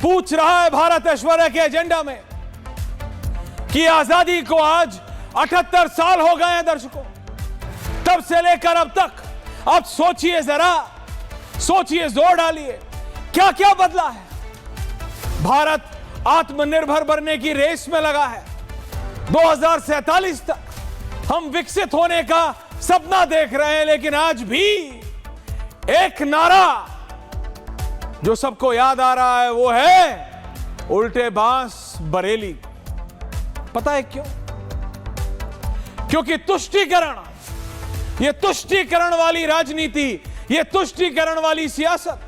पूछ रहा है भारत ऐश्वर्या के एजेंडा में कि आजादी को आज 78 साल हो गए हैं दर्शकों, तब से लेकर अब तक। अब सोचिए जरा, सोचिए, जोर डालिए, क्या क्या बदला है। भारत आत्मनिर्भर बनने की रेस में लगा है। 2047 तक हम विकसित होने का सपना देख रहे हैं, लेकिन आज भी एक नारा जो सबको याद आ रहा है वो है उल्टे बांस बरेली। पता है क्यों? क्योंकि तुष्टीकरण, ये तुष्टीकरण वाली राजनीति, ये तुष्टीकरण वाली सियासत,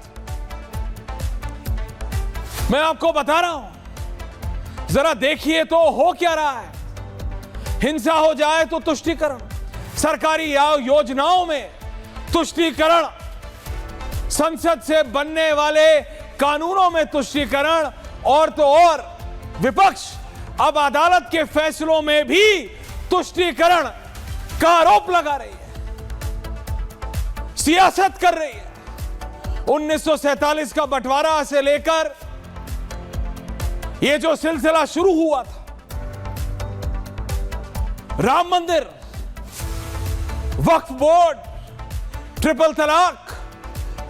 मैं आपको बता रहा हूं, जरा देखिए तो हो क्या रहा है। हिंसा हो जाए तो तुष्टीकरण, सरकारी योजनाओं में तुष्टीकरण, संसद से बनने वाले कानूनों में तुष्टीकरण, और तो और विपक्ष अब अदालत के फैसलों में भी तुष्टीकरण का आरोप लगा रही है, सियासत कर रही है। 1947 का बंटवारा से लेकर यह जो सिलसिला शुरू हुआ था, Ram Mandir, Waqf board, triple talaq,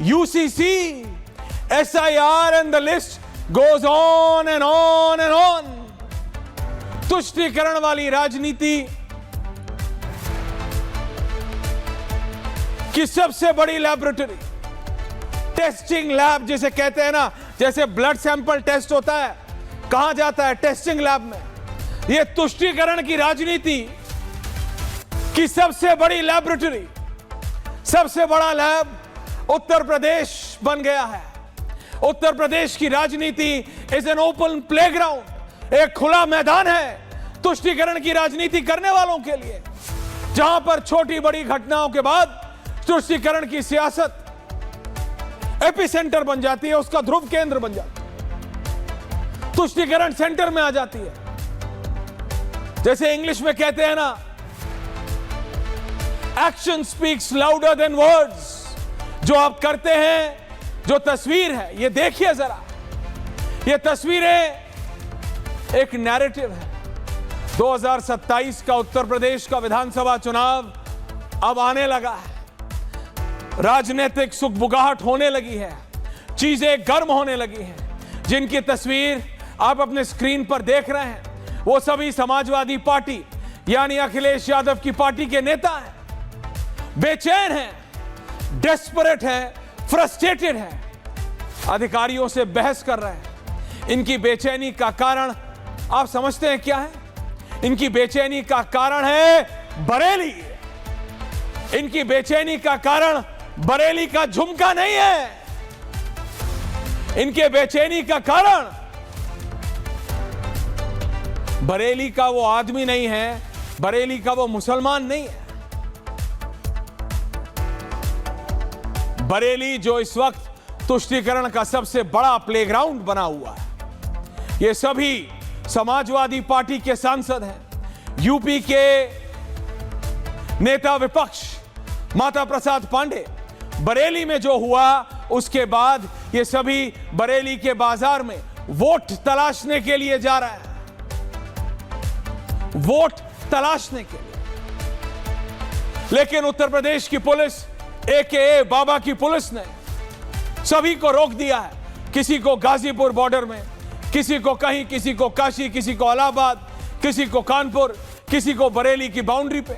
UCC, SIR and the list goes on and on and on. तुष्टीकरण वाली राजनीति की सबसे बड़ी लैबोरेटरी, टेस्टिंग लैब जिसे कहते हैं ना, जैसे ब्लड सैंपल टेस्ट होता है, कहां जाता है? टेस्टिंग लैब में। यह तुष्टीकरण की राजनीति की सबसे बड़ी लैबोरेटरी, सबसे बड़ा लैब उत्तर प्रदेश बन गया है। उत्तर प्रदेश की राजनीति इज एन ओपन प्लेग्राउंड, एक खुला मैदान है तुष्टीकरण की राजनीति करने वालों के लिए, जहां पर छोटी बड़ी घटनाओं के बाद तुष्टीकरण की सियासत एपिसेंटर बन जाती है, उसका ध्रुव केंद्र बन जाता है, तुष्टीकरण सेंटर में आ जाती है। जैसे इंग्लिश में कहते हैं ना, action speaks louder than words. जो आप करते हैं, जो तस्वीर है, ये देखिए जरा, ये तस्वीरें एक नैरेटिव है। 2027 का उत्तर प्रदेश का विधानसभा चुनाव अब आने लगा है, राजनीतिक सुगबुगाहट होने लगी है, चीजें गर्म होने लगी हैं। जिनकी तस्वीर आप अपने स्क्रीन पर देख रहे हैं, वो सभी समाजवादी पार्टी यानी अखिलेश यादव की पार्टी के नेता हैं। बेचैन हैं, डेस्परेट हैं, फ्रस्ट्रेटेड हैं, अधिकारियों से बहस कर रहे हैं। इनकी बेचैनी का कारण आप समझते हैं क्या है? इनकी बेचैनी का कारण है बरेली। इनकी बेचैनी का कारण बरेली का झुमका नहीं है। इनके बेचैनी का कारण बरेली का वो आदमी नहीं है, बरेली का वो मुसलमान नहीं है। बरेली जो इस वक्त तुष्टीकरण का सबसे बड़ा प्लेग्राउंड बना हुआ है, ये सभी समाजवादी पार्टी के सांसद हैं। यूपी के नेता विपक्ष माता प्रसाद पांडे, बरेली में जो हुआ उसके बाद ये सभी बरेली के बाजार में वोट तलाशने के लिए जा रहे हैं, वोट तलाशने के लिए। लेकिन उत्तर प्रदेश की पुलिस, एके बाबा की पुलिस ने सभी को रोक दिया है। किसी को गाजीपुर बॉर्डर में, किसी को कहीं, किसी को काशी, किसी को इलाहाबाद, किसी को कानपुर, किसी को बरेली की बाउंड्री पे।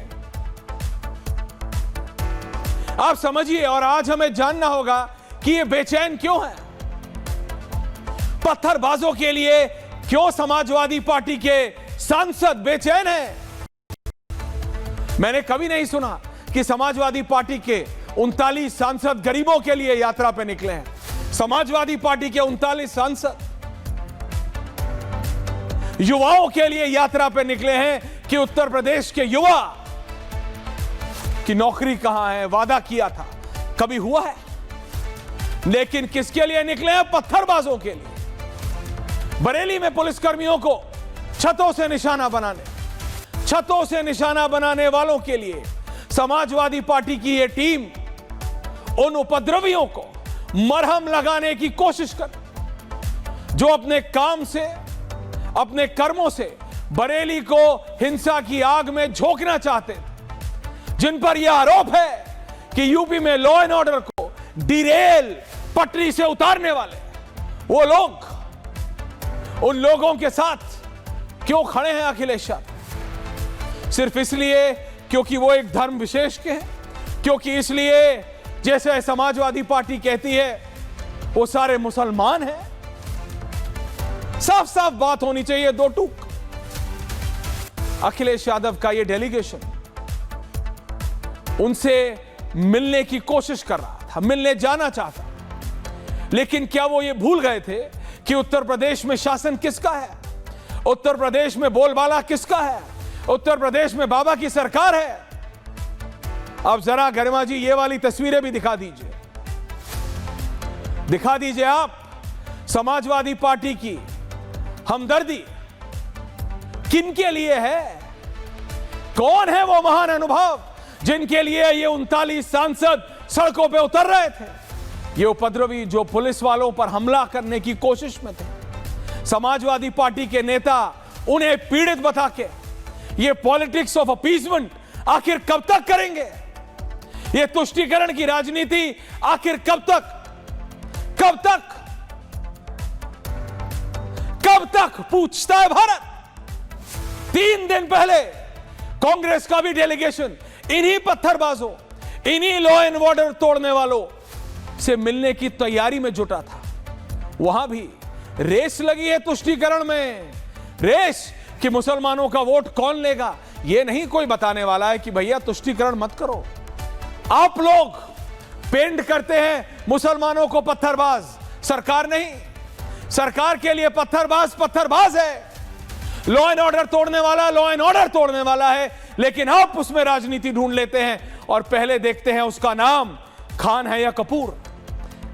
आप समझिए, और आज हमें जानना होगा कि ये बेचैन क्यों है। पत्थरबाजों के लिए क्यों समाजवादी पार्टी के सांसद बेचैन हैं? मैंने कभी नहीं सुना कि समाजवादी पार्टी के 39 सांसद गरीबों के लिए यात्रा पे निकले हैं। समाजवादी पार्टी के 39 सांसद युवाओं के लिए यात्रा पे निकले हैं कि उत्तर प्रदेश के युवा की नौकरी कहां है, वादा किया था, कभी हुआ है? लेकिन किसके लिए निकले हैं? पत्थरबाजों के लिए। बरेली में पुलिसकर्मियों को छतों से निशाना बनाने, छतों से निशाना बनाने वालों के लिए समाजवादी पार्टी की यह टीम उन उपद्रवियों को मरहम लगाने की कोशिश कर। जो अपने काम से, अपने कर्मों से बरेली को हिंसा की आग में झोंकना चाहते थे, जिन पर यह आरोप है कि यूपी में लॉ एंड ऑर्डर को डिरेल, पटरी से उतारने वाले वो लोग, उन लोगों के साथ क्यों खड़े हैं अखिलेश यादव? सिर्फ इसलिए क्योंकि वो एक धर्म विशेष के हैं, क्योंकि इसलिए जैसे समाजवादी पार्टी कहती है वो सारे मुसलमान हैं? साफ साफ बात होनी चाहिए, दो टूक। अखिलेश यादव का ये डेलीगेशन उनसे मिलने की कोशिश कर रहा था, मिलने जाना चाहता, लेकिन क्या वो ये भूल गए थे कि उत्तर प्रदेश में शासन किसका है? उत्तर प्रदेश में बोलबाला किसका है? उत्तर प्रदेश में बाबा की सरकार है। अब जरा गरिमा जी ये वाली तस्वीरें भी दिखा दीजिए, दिखा दीजिए आप समाजवादी पार्टी की हमदर्दी किनके लिए है? कौन है वो महान अनुभव जिनके लिए ये 39 सांसद सड़कों पे उतर रहे थे? ये उपद्रवी जो पुलिस वालों पर हमला करने की कोशिश में थे। समाजवादी पार्टी के नेता उन्हें पीड़ित बता के ये पॉलिटिक्स ऑफ अपीजमेंट आखिर कब तक करेंगे? ये तुष्टीकरण की राजनीति आखिर कब तक, कब तक, कब तक पूछता है भारत? 3 दिन पहले कांग्रेस का भी डेलीगेशन इन्हीं पत्थरबाजों, इन्हीं लॉ एंड ऑर्डर तोड़ने वालों से मिलने की तैयारी में जुटा था। वहां भी रेस लगी है तुष्टीकरण में, रेस कि मुसलमानों का वोट कौन लेगा। यह नहीं कोई बताने वाला है कि भैया तुष्टीकरण मत करो। आप लोग पेंट करते हैं मुसलमानों को पत्थरबाज, सरकार नहीं। सरकार के लिए पत्थरबाज पत्थरबाज है, लॉ एंड ऑर्डर तोड़ने वाला लॉ एंड ऑर्डर तोड़ने वाला है, लेकिन आप उसमें राजनीति ढूंढ लेते हैं और पहले देखते हैं उसका नाम खान है या कपूर।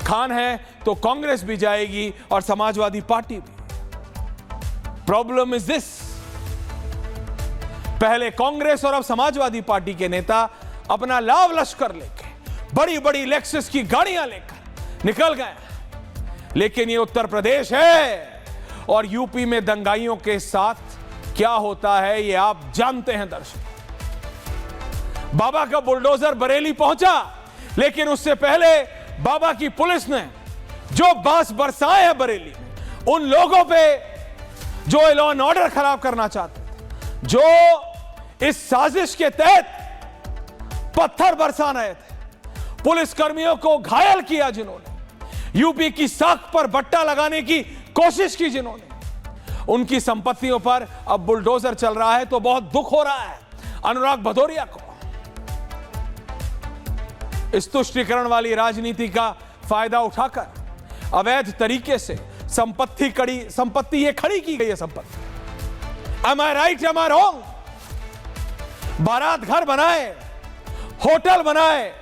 खान है तो कांग्रेस भी जाएगी और समाजवादी पार्टी भी। प्रॉब्लम इज दिस, पहले कांग्रेस और अब समाजवादी पार्टी के नेता अपना लाव लश्कर लेके बड़ी बड़ी लेक्सस की गाड़ियां लेकर निकल गए, लेकिन ये उत्तर प्रदेश है और यूपी में दंगाइयों के साथ क्या होता है ये आप जानते हैं दर्शक। बाबा का बुलडोजर बरेली पहुंचा, लेकिन उससे पहले बाबा की पुलिस ने जो बांस बरसाए हैं बरेली में, उन लोगों पे जो लॉ एंड ऑर्डर खराब करना चाहते थे, जो इस साजिश के तहत पत्थर बरसा रहे थे, पुलिस कर्मियों को घायल किया जिन्होंने, यूपी की साख पर बट्टा लगाने की कोशिश की जिन्होंने, उनकी संपत्तियों पर अब बुलडोजर चल रहा है तो बहुत दुख हो रहा है अनुराग भदौरिया को। इस तुष्टीकरण वाली राजनीति का फायदा उठाकर अवैध तरीके से संपत्ति ये खड़ी की गई है संपत्ति। Am I right, am I wrong? बारात घर बनाए, होटल बनाए,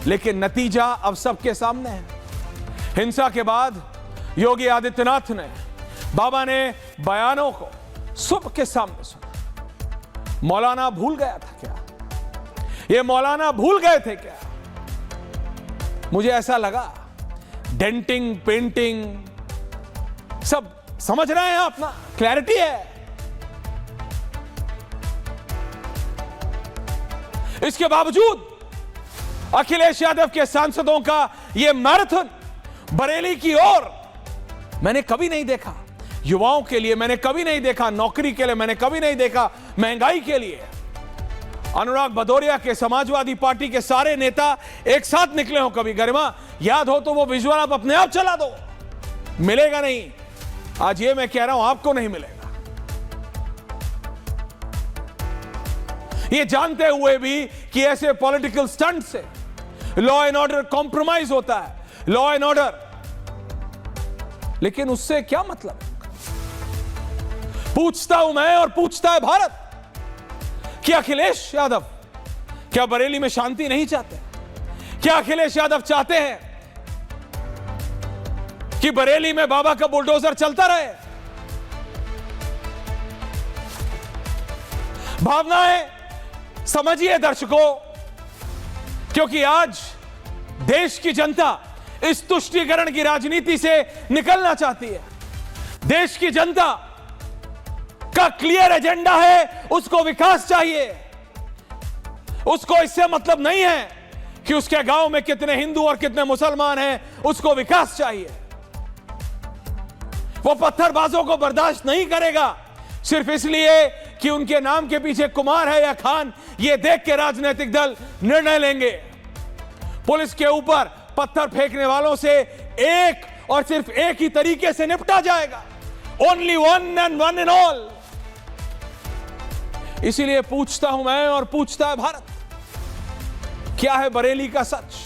लेकिन नतीजा अब सबके सामने है। हिंसा के बाद योगी आदित्यनाथ ने, बाबा ने बयानों को सबके सामने सुना। मौलाना भूल गया था क्या? ये मौलाना भूल गए थे क्या? मुझे ऐसा लगा डेंटिंग, पेंटिंग सब समझ रहे हैं आप ना, क्लैरिटी है। इसके बावजूद अखिलेश यादव के सांसदों का यह मैराथन बरेली की ओर मैंने कभी नहीं देखा। युवाओं के लिए मैंने कभी नहीं देखा, नौकरी के लिए मैंने कभी नहीं देखा, महंगाई के लिए। अनुराग भदौरिया के समाजवादी पार्टी के सारे नेता एक साथ निकले हो कभी? गरिमा याद हो तो वो विजुअल आप अपने आप चला दो, मिलेगा नहीं। आज ये मैं कह रहा हूं, आपको नहीं मिलेगा। ये जानते हुए भी कि ऐसे पॉलिटिकल स्टंट से लॉ एंड ऑर्डर कॉम्प्रोमाइज होता है, लॉ एंड ऑर्डर। लेकिन उससे क्या मतलब है? पूछता हूं मैं और पूछता है भारत कि अखिलेश यादव क्या बरेली में शांति नहीं चाहते? क्या अखिलेश यादव चाहते हैं कि बरेली में बाबा का बुलडोजर चलता रहे? भावनाएं समझिए दर्शकों, क्योंकि आज देश की जनता इस तुष्टीकरण की राजनीति से निकलना चाहती है। देश की जनता का क्लियर एजेंडा है, उसको विकास चाहिए। उसको इससे मतलब नहीं है कि उसके गांव में कितने हिंदू और कितने मुसलमान हैं, उसको विकास चाहिए। वो पत्थरबाजों को बर्दाश्त नहीं करेगा सिर्फ इसलिए कि उनके नाम के पीछे कुमार है या खान। ये देख के राजनीतिक दल निर्णय लेंगे। पुलिस के ऊपर पत्थर फेंकने वालों से एक और सिर्फ एक ही तरीके से निपटा जाएगा, only one and one in all. इसीलिए पूछता हूं मैं और पूछता है भारत, क्या है बरेली का सच?